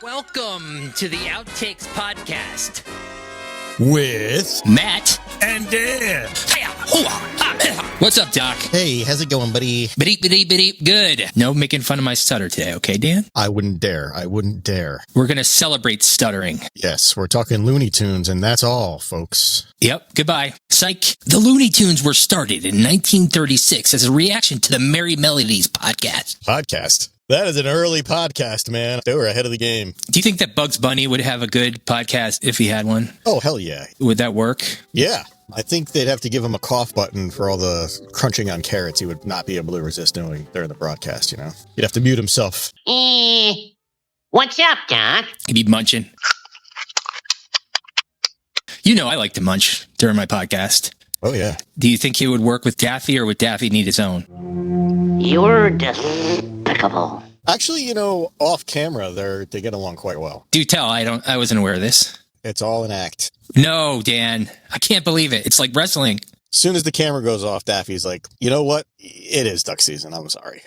Welcome to the Outtakes Podcast. With Matt and Dan. What's up, Doc? Hey, how's it going, buddy? Beep. Good. No making fun of my stutter today, okay, Dan? I wouldn't dare. We're going to celebrate stuttering. Yes, we're talking Looney Tunes, and that's all, folks. Yep, goodbye. Psych. The Looney Tunes were started in 1936 as a reaction to the Merry Melodies podcast. Podcast? That is an early podcast, man. They were ahead of the game. Do you think that Bugs Bunny would have a good podcast if he had one? Oh, hell yeah. Would that work? Yeah. I think they'd have to give him a cough button for all the crunching on carrots he would not be able to resist doing during the broadcast, you know? He'd have to mute himself. What's up, Doc? He'd be munching. You know I like to munch during my podcast. Oh, yeah. Do you think he would work with Daffy, or would Daffy need his own? You're despicable. Actually, you know, off camera, they get along quite well. Do tell, I wasn't aware of this. It's all an act. No, Dan, I can't believe it. It's like wrestling. As soon as the camera goes off, Daffy's like, you know what? It is duck season. I'm sorry.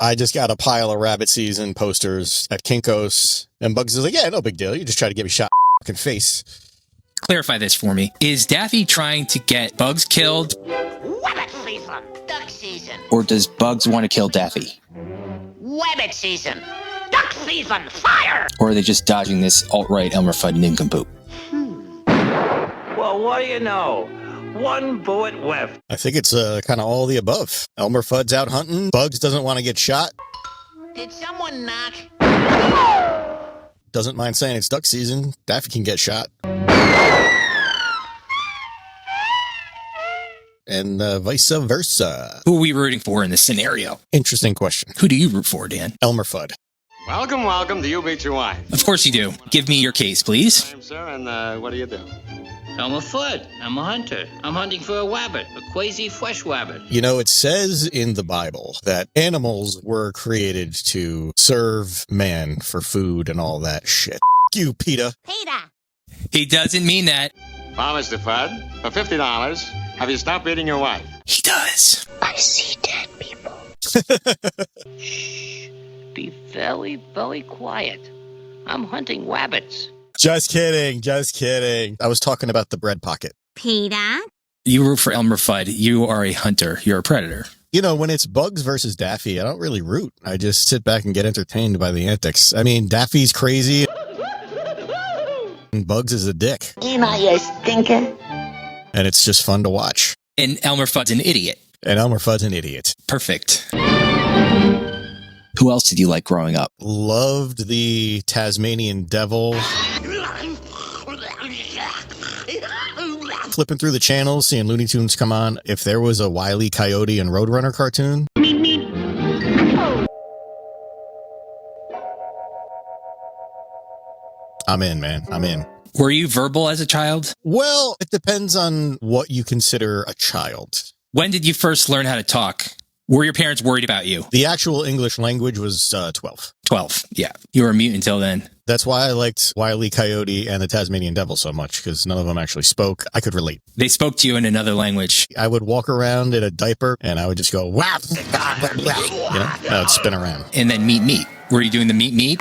I just got a pile of rabbit season posters at Kinko's. And Bugs is like, yeah, no big deal. You just try to get me shot in the fucking face. Clarify this for me. Is Daffy trying to get Bugs killed? Rabbit season. Duck season. Or does Bugs want to kill Daffy? Rabbit season. Duck season. Fire! Or are they just dodging this alt-right Elmer Fudd nincompoop? Well, what do you know? One bullet whiff. I think it's kind of all the above. Elmer Fudd's out hunting. Bugs doesn't want to get shot. Did someone knock? Doesn't mind saying it's duck season. Daffy can get shot. And vice versa. Who are we rooting for in this scenario? Interesting question. Who do you root for, Dan? Elmer Fudd. Welcome to You Beat Your Wife. Of course you do. Give me your case, please. I'm sir, and what do you do? Elmer Fudd. I'm a hunter. I'm hunting for a wabbit, a crazy fresh wabbit. You know, it says in the Bible that animals were created to serve man for food and all that shit. F*** you, PETA. Peter. He doesn't mean that. Well, Mr. Fudd, for $50, have you stopped beating your wife? He does. I see dead people. Shh. Be very, very quiet. I'm hunting wabbits. Just kidding. I was talking about the bread pocket. Peter. You root for Elmer Fudd. You are a hunter. You're a predator. You know, when it's Bugs versus Daffy, I don't really root. I just sit back and get entertained by the antics. I mean, Daffy's crazy. And Bugs is a dick. Am I a stinker? And it's just fun to watch. And Elmer Fudd's an idiot. And Elmer Fudd's an idiot. Perfect. Who else did you like growing up? Loved the Tasmanian Devil. Flipping through the channels, seeing Looney Tunes come on. If there was a Wile E, Coyote, and Roadrunner cartoon. I'm in, man. I'm in. Were you verbal as a child? Well, it depends on what you consider a child. When did you first learn how to talk? Were your parents worried about you? The actual English language was 12. 12, yeah. You were mute until then. That's why I liked Wile E, Coyote and the Tasmanian Devil so much, because none of them actually spoke. I could relate. They spoke to you in another language. I would walk around in a diaper, and I would just go, wow, you know, I would spin around. And then meet. Were you doing the meet? Meep.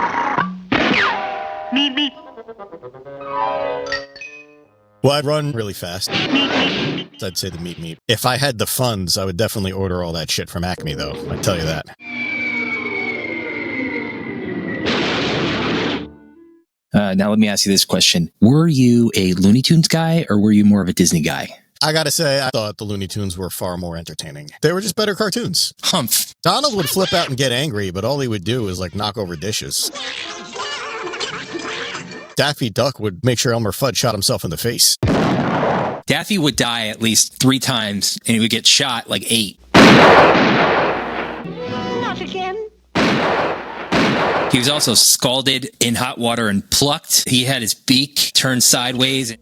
Well, I'd run really fast. I'd say the meet. If I had the funds, I would definitely order all that shit from Acme, though. I tell you that. Now let me ask you this question. Were you a Looney Tunes guy, or were you more of a Disney guy? I gotta say, I thought the Looney Tunes were far more entertaining. They were just better cartoons. Humph. Donald would flip out and get angry, but all he would do was, like, knock over dishes. Daffy Duck would make sure Elmer Fudd shot himself in the face. Daffy would die at least 3 times, and he would get shot like 8. Not again. He was also scalded in hot water and plucked. He had his beak turned sideways.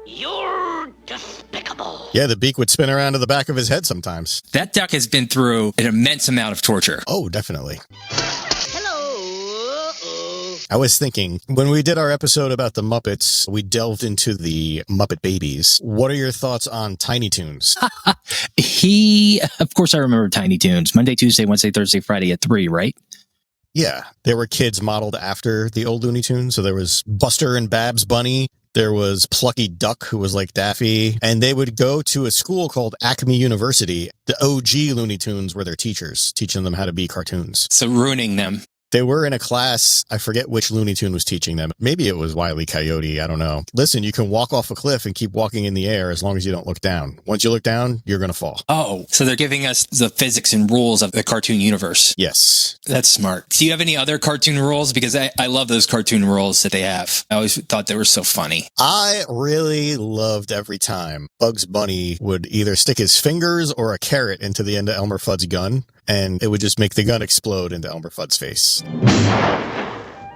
You're despicable. Yeah, the beak would spin around to the back of his head sometimes. That duck has been through an immense amount of torture. Oh, definitely. Hello. I was thinking, when we did our episode about the Muppets, we delved into the Muppet Babies. What are your thoughts on Tiny Toons? Of course I remember Tiny Toons. Monday, Tuesday, Wednesday, Thursday, Friday at 3, right? Yeah, there were kids modeled after the old Looney Tunes. So there was Buster and Babs Bunny. There was Plucky Duck, who was like Daffy. And they would go to a school called Acme University. The OG Looney Tunes were their teachers, teaching them how to be cartoons. So ruining them. They were in a class, I forget which Looney Tune was teaching them. Maybe it was Wile E. Coyote, I don't know. Listen, you can walk off a cliff and keep walking in the air as long as you don't look down. Once you look down, you're going to fall. Oh, so they're giving us the physics and rules of the cartoon universe. Yes. That's smart. Do you have any other cartoon rules? Because I love those cartoon rules that they have. I always thought they were so funny. I really loved every time Bugs Bunny would either stick his fingers or a carrot into the end of Elmer Fudd's gun, and it would just make the gun explode into Elmer Fudd's face.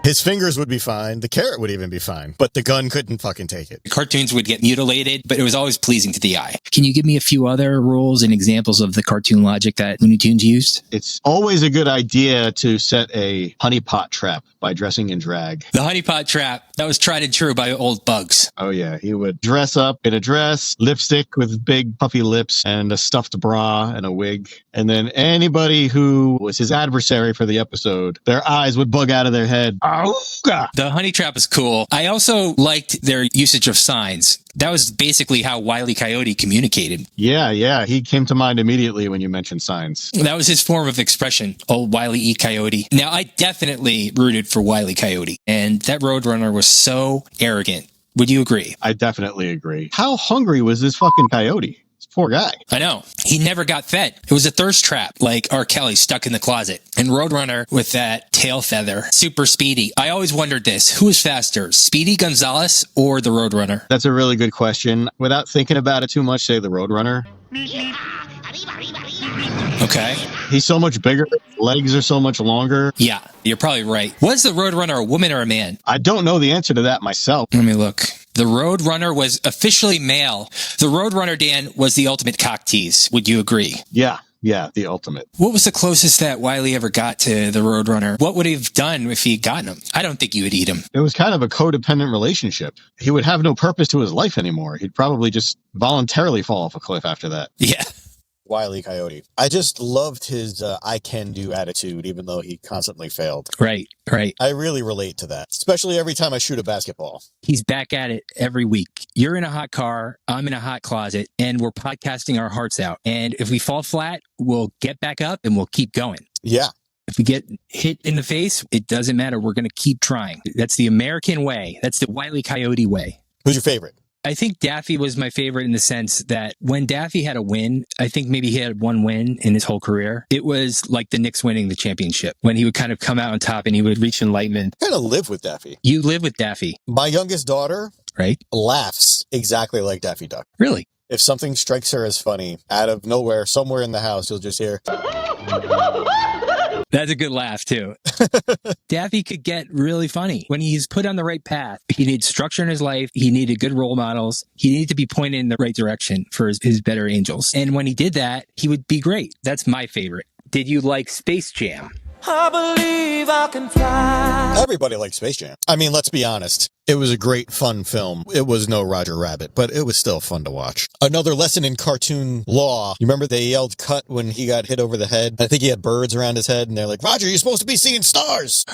His fingers would be fine. The carrot would even be fine, but the gun couldn't fucking take it. The cartoons would get mutilated, but it was always pleasing to the eye. Can you give me a few other rules and examples of the cartoon logic that Looney Tunes used? It's always a good idea to set a honeypot trap by dressing in drag. The honeypot trap, that was tried and true by old Bugs. Oh, yeah. He would dress up in a dress, lipstick with big puffy lips, and a stuffed bra and a wig. And then anybody who was his adversary for the episode, their eyes would bug out of their head. Auga! The honey trap is cool. I also liked their usage of signs. That was basically how Wile E. Coyote communicated. Yeah. He came to mind immediately when you mentioned signs. That was his form of expression, old Wile E. Coyote. Now, I definitely rooted for Wile E. Coyote, and that roadrunner was so arrogant. Would you agree? I definitely agree. How hungry was this fucking coyote? Poor guy. I know. He never got fed. It was a thirst trap, like R. Kelly stuck in the closet. And Roadrunner with that tail feather, super speedy. I always wondered this. Who is faster, Speedy Gonzales or the Roadrunner? That's a really good question. Without thinking about it too much, say the Roadrunner. Okay. He's so much bigger. Legs are so much longer. Yeah, you're probably right. Was the Roadrunner a woman or a man? I don't know the answer to that myself. Let me look. The Roadrunner was officially male. The Roadrunner, Dan, was the ultimate cock tease. Would you agree? Yeah, the ultimate. What was the closest that Wiley ever got to the Roadrunner? What would he have done if he had gotten him? I don't think you would eat him. It was kind of a codependent relationship. He would have no purpose to his life anymore. He'd probably just voluntarily fall off a cliff after that. Yeah. Wile E. Coyote. I just loved his I can do attitude, even though he constantly failed. Right. I really relate to that, especially every time I shoot a basketball. He's back at it every week. You're in a hot car, I'm in a hot closet, and we're podcasting our hearts out. And if we fall flat, we'll get back up and we'll keep going. Yeah. If we get hit in the face, it doesn't matter. We're going to keep trying. That's the American way. That's the Wile E. Coyote way. Who's your favorite? I think Daffy was my favorite in the sense that when Daffy had a win, I think maybe he had one win in his whole career. It was like the Knicks winning the championship when he would kind of come out on top and he would reach enlightenment. I kind of live with Daffy. You live with Daffy. My youngest daughter, right, laughs exactly like Daffy Duck. Really? If something strikes her as funny, out of nowhere, somewhere in the house, you'll just hear... That's a good laugh, too. Daffy could get really funny. When he's put on the right path, he needs structure in his life. He needed good role models. He needed to be pointed in the right direction for his better angels. And when he did that, he would be great. That's my favorite. Did you like Space Jam? I believe I can fly. Everybody likes Space Jam. I mean, let's be honest. It was a great, fun film. It was no Roger Rabbit, but it was still fun to watch. Another lesson in cartoon law. You remember they yelled cut when he got hit over the head? I think he had birds around his head, and they're like, Roger, you're supposed to be seeing stars.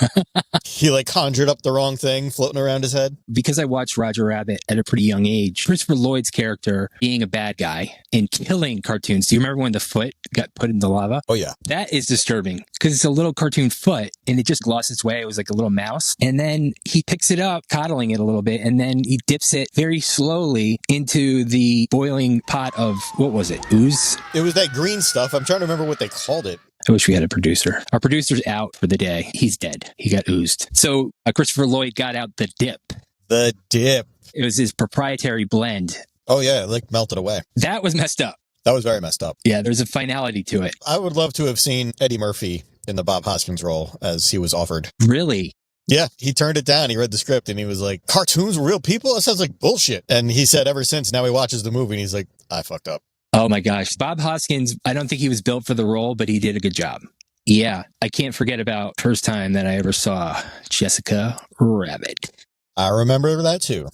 He conjured up the wrong thing floating around his head. Because I watched Roger Rabbit at a pretty young age, Christopher Lloyd's character being a bad guy and killing cartoons. Do you remember when the foot got put in the lava? Oh, yeah. That is disturbing because it's a little cartoon foot and it just lost its way. It was like a little mouse. And then he picks it up, coddling it a little bit, and then he dips it very slowly into the boiling pot of, what was it, ooze? It was that green stuff. I'm trying to remember what they called it. I wish we had a producer. Our producer's out for the day. He's dead. He got oozed. So Christopher Lloyd got out the dip. The dip. It was his proprietary blend. Oh, yeah. It melted away. That was messed up. That was very messed up. Yeah, there's a finality to it. I would love to have seen Eddie Murphy in the Bob Hoskins role as he was offered. Really? Yeah, he turned it down. He read the script and he was like, cartoons were real people? That sounds like bullshit. And he said ever since, now he watches the movie and he's like, I fucked up. Oh my gosh. Bob Hoskins, I don't think he was built for the role, but he did a good job. Yeah, I can't forget about first time that I ever saw Jessica Rabbit. I remember that too.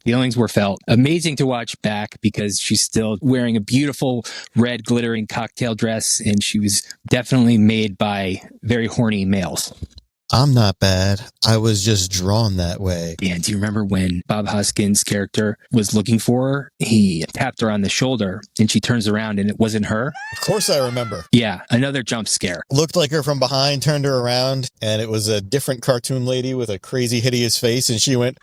Feelings were felt. Amazing to watch back because she's still wearing a beautiful red glittering cocktail dress and she was definitely made by very horny males. I'm not bad. I was just drawn that way. Dan, do you remember when Bob Hoskins' character was looking for her? He tapped her on the shoulder and she turns around and it wasn't her. Of course I remember. Yeah, another jump scare. Looked like her from behind, turned her around, and it was a different cartoon lady with a crazy, hideous face, and she went,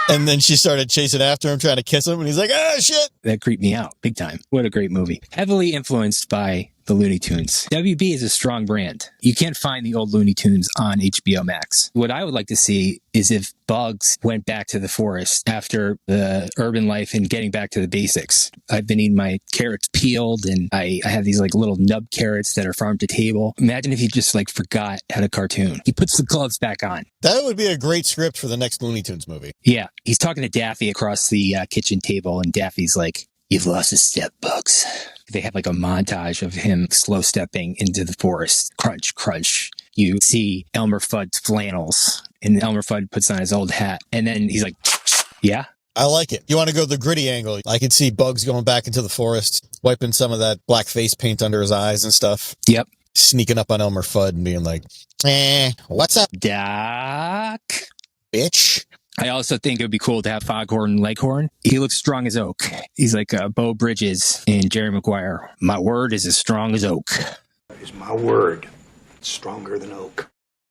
and then she started chasing after him, trying to kiss him, and he's like, ah, shit! That creeped me out big time. What a great movie. Heavily influenced by the Looney Tunes. WB is a strong brand. You can't find the old Looney Tunes on HBO Max. What I would like to see is if Bugs went back to the forest after the urban life and getting back to the basics. I've been eating my carrots peeled, and I have these like little nub carrots that are farm to table. Imagine if he just like forgot how to cartoon. He puts the gloves back on. That would be a great script for the next Looney Tunes movie. Yeah, he's talking to Daffy across the kitchen table, and Daffy's like, "You've lost a step, Bugs." They have like a montage of him slow stepping into the forest. Crunch, crunch. You see Elmer Fudd's flannels, and Elmer Fudd puts on his old hat, and then he's like, yeah. I like it. You want to go the gritty angle. I could see Bugs going back into the forest, wiping some of that black face paint under his eyes and stuff. Yep. Sneaking up on Elmer Fudd and being like, what's up, Doc? bitch? I also think it would be cool to have Foghorn Leghorn. He looks strong as oak. He's like Bo Bridges and Jerry Maguire. My word is as strong as oak. Is my word stronger than oak?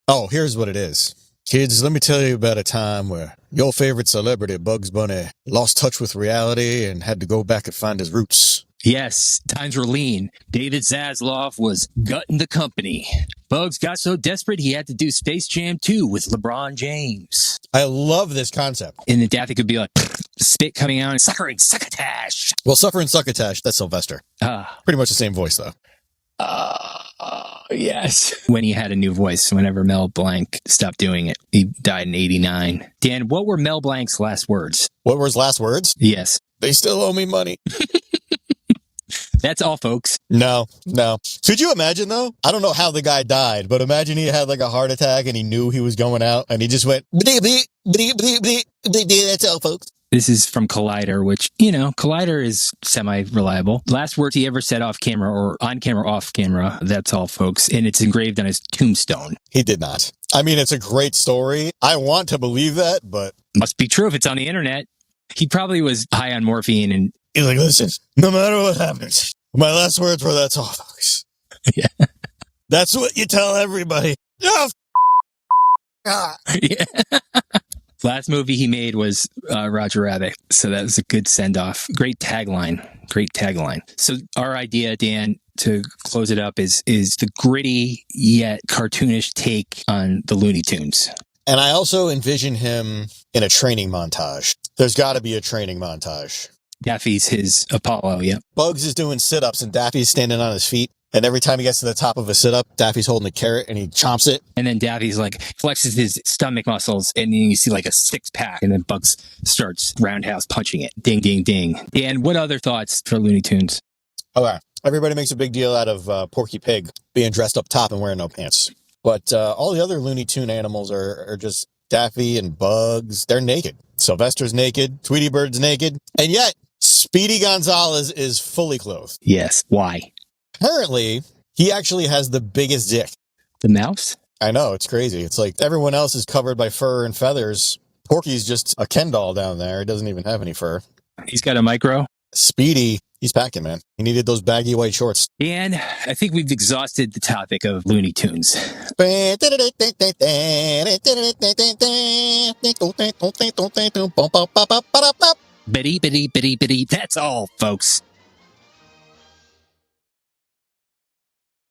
Oh, here's what it is. Kids, let me tell you about a time where your favorite celebrity, Bugs Bunny, lost touch with reality and had to go back and find his roots. Yes, times were lean. David Zaslav was gutting the company. Bugs got so desperate he had to do Space Jam 2 with LeBron James. I love this concept. And then Daffy could be like, spit coming out and suckering succotash. Well, Suffering Succotash, that's Sylvester. Ah. Pretty much the same voice, though. Yes. When he had a new voice, whenever Mel Blanc stopped doing it. He died in 89. Dan, what were Mel Blanc's last words? What were his last words? Yes. They still owe me money. That's all, folks. No. Could you imagine, though? I don't know how the guy died, but imagine he had like a heart attack and he knew he was going out and he just went, bleep, bleep, bleep, bleep, bleep, bleep, bleep. That's all, folks. This is from Collider, which, Collider is semi-reliable. Last words he ever said off camera or on camera, off camera. That's all, folks. And it's engraved on his tombstone. He did not. I mean, it's a great story. I want to believe that, but... Must be true if it's on the internet. He probably was high on morphine and... He's like, listen, no matter what happens, my last words were, that's all, folks. Yeah. That's what you tell everybody. Oh, yeah. Last movie he made was Roger Rabbit. So that was a good send-off. Great tagline. So our idea, Dan, to close it up is the gritty yet cartoonish take on the Looney Tunes. And I also envision him in a training montage. There's got to be a training montage. Daffy's his Apollo, yeah. Bugs is doing sit-ups and Daffy's standing on his feet. And every time he gets to the top of a sit-up, Daffy's holding a carrot and he chomps it. And then Daffy's like flexes his stomach muscles and then you see like a six-pack and then Bugs starts roundhouse punching it. Ding, ding, ding. Dan, what other thoughts for Looney Tunes? Okay. Everybody makes a big deal out of Porky Pig being dressed up top and wearing no pants. But all the other Looney Tune animals are just Daffy and Bugs. They're naked. Sylvester's naked. Tweety Bird's naked. And yet, Speedy Gonzalez is fully clothed. Yes. Why? Apparently, he actually has the biggest dick. The mouse? I know, it's crazy. It's like everyone else is covered by fur and feathers. Porky's just a Ken doll down there. He doesn't even have any fur. He's got a micro. Speedy, he's packing, man. He needed those baggy white shorts. And I think we've exhausted the topic of Looney Tunes. Bitty, bitty, bitty, bitty. That's all, folks.